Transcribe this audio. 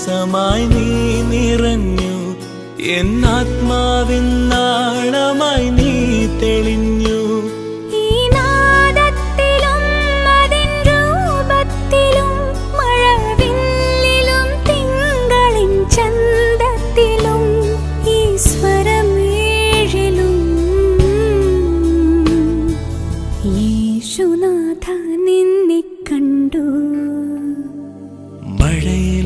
ശ്വാസമായി നീ നിറഞ്ഞു, എന്നാത്മാവിൻ നാളമായി നീ തെളിഞ്ഞു. ഈ നാദത്തിലും അതിൻ രൂപത്തിലും മഴവില്ലിലും തിങ്കളിൻ ചന്തത്തിലും ഈ സ്വരമേഴിലും യേശുനാഥ നിന്നെ കണ്ടു. മഴയെ